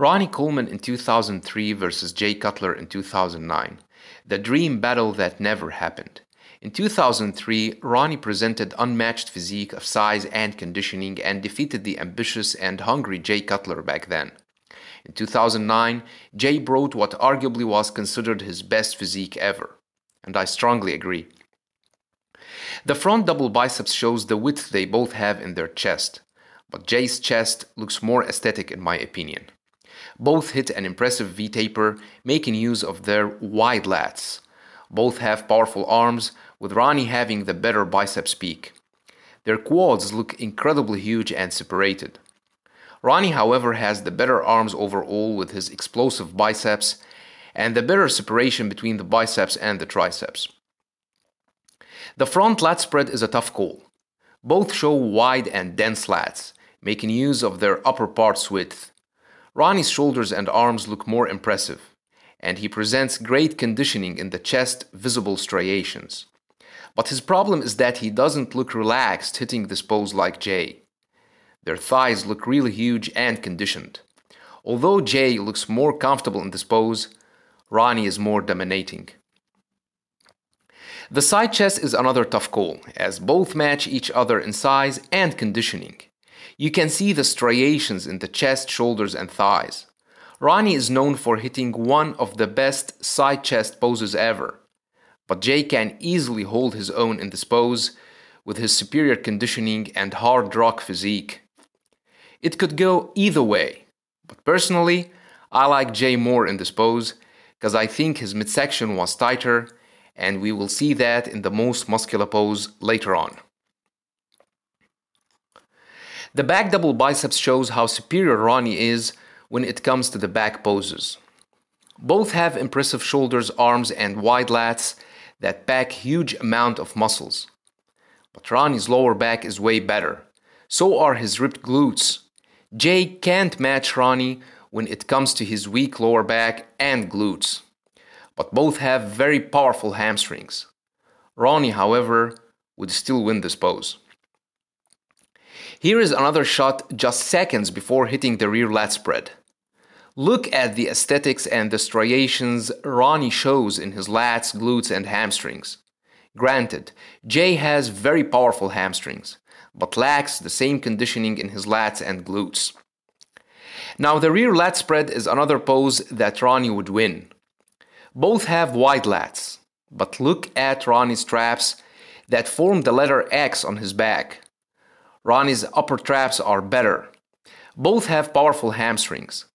Ronnie Coleman in 2003 versus Jay Cutler in 2009. The dream battle that never happened. In 2003, Ronnie presented unmatched physique of size and conditioning and defeated the ambitious and hungry Jay Cutler back then. In 2009, Jay brought what arguably was considered his best physique ever. And I strongly agree. The front double biceps shows the width they both have in their chest, but Jay's chest looks more aesthetic in my opinion. Both hit an impressive V-taper, making use of their wide lats. Both have powerful arms, with Ronnie having the better biceps peak. Their quads look incredibly huge and separated. Ronnie, however, has the better arms overall with his explosive biceps and the better separation between the biceps and the triceps. The front lat spread is a tough call. Both show wide and dense lats, making use of their upper part's width. Ronnie's shoulders and arms look more impressive, and he presents great conditioning in the chest visible striations. But his problem is that he doesn't look relaxed hitting this pose like Jay. Their thighs look really huge and conditioned. Although Jay looks more comfortable in this pose, Ronnie is more dominating. The side chest is another tough call, as both match each other in size and conditioning. You can see the striations in the chest, shoulders, and thighs. Ronnie is known for hitting one of the best side chest poses ever, but Jay can easily hold his own in this pose with his superior conditioning and hard rock physique. It could go either way, but personally, I like Jay more in this pose because I think his midsection was tighter, and we will see that in the Most Muscular pose later on. The back double biceps shows how superior Ronnie is when it comes to the back poses. Both have impressive shoulders, arms, and wide lats that pack huge amount of muscles. But Ronnie's lower back is way better. So are his ripped glutes. Jay can't match Ronnie when it comes to his weak lower back and glutes. But both have very powerful hamstrings. Ronnie, however, would still win this pose. Here is another shot just seconds before hitting the rear lat spread. Look at the aesthetics and the striations Ronnie shows in his lats, glutes, and hamstrings. Granted, Jay has very powerful hamstrings, but lacks the same conditioning in his lats and glutes. Now the rear lat spread is another pose that Ronnie would win. Both have wide lats, but look at Ronnie's traps that form the letter X on his back. Ronnie's upper traps are better. Both have powerful hamstrings,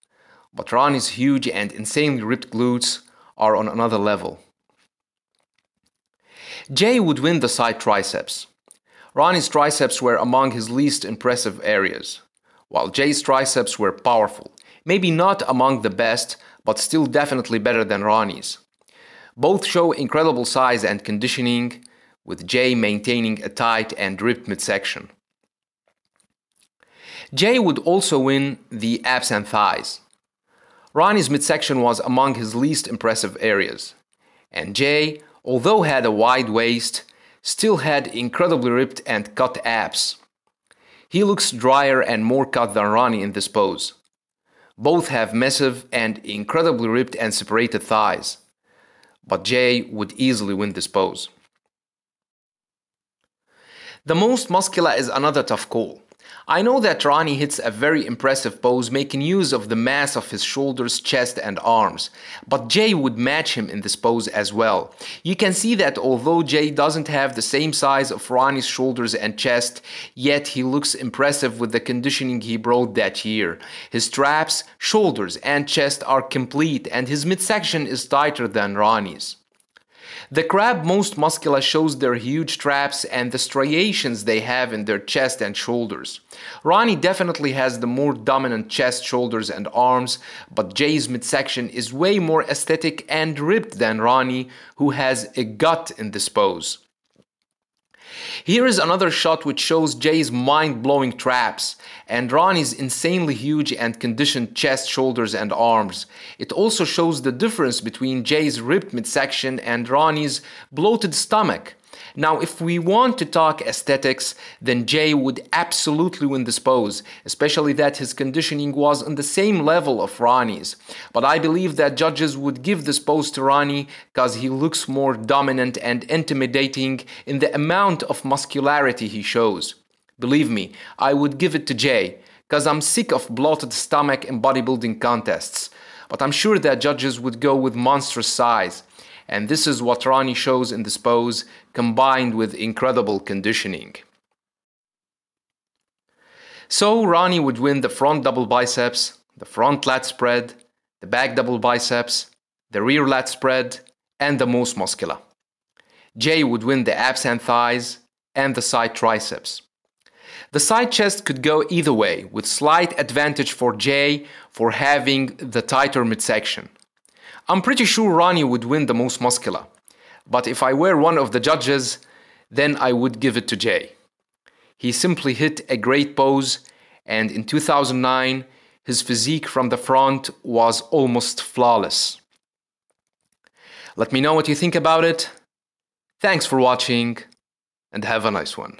but Ronnie's huge and insanely ripped glutes are on another level. Jay would win the side triceps. Ronnie's triceps were among his least impressive areas, while Jay's triceps were powerful, maybe not among the best, but still definitely better than Ronnie's. Both show incredible size and conditioning, with Jay maintaining a tight and ripped midsection. Jay would also win the abs and thighs. Ronnie's midsection was among his least impressive areas, and Jay, although had a wide waist, still had incredibly ripped and cut abs. He looks drier and more cut than Ronnie in this pose. Both have massive and incredibly ripped and separated thighs, but Jay would easily win this pose. The Most Muscular is another tough call. I know that Ronnie hits a very impressive pose making use of the mass of his shoulders, chest, and arms, but Jay would match him in this pose as well. You can see that although Jay doesn't have the same size of Ronnie's shoulders and chest, yet he looks impressive with the conditioning he brought that year. His traps, shoulders, and chest are complete, and his midsection is tighter than Ronnie's. The crab Most Muscular shows their huge traps and the striations they have in their chest and shoulders. Ronnie definitely has the more dominant chest, shoulders, and arms, but Jay's midsection is way more aesthetic and ripped than Ronnie, who has a gut in this pose. Here is another shot which shows Jay's mind-blowing traps and Ronnie's insanely huge and conditioned chest, shoulders, and arms. It also shows the difference between Jay's ripped midsection and Ronnie's bloated stomach. Now, if we want to talk aesthetics, then Jay would absolutely win this pose, especially that his conditioning was on the same level of Ronnie's. But I believe that judges would give this pose to Ronnie because he looks more dominant and intimidating in the amount of muscularity he shows. Believe me, I would give it to Jay, because I'm sick of bloated stomach in bodybuilding contests. But I'm sure that judges would go with monstrous size. And this is what Ronnie shows in this pose, combined with incredible conditioning. So Ronnie would win the front double biceps, the front lat spread, the back double biceps, the rear lat spread, and the most muscular. Jay would win the abs and thighs, and the side triceps. The side chest could go either way, with slight advantage for Jay for having the tighter midsection. I'm pretty sure Ronnie would win the most muscular, but if I were one of the judges, then I would give it to Jay. He simply hit a great pose, and in 2009, his physique from the front was almost flawless. Let me know what you think about it. Thanks for watching, and have a nice one.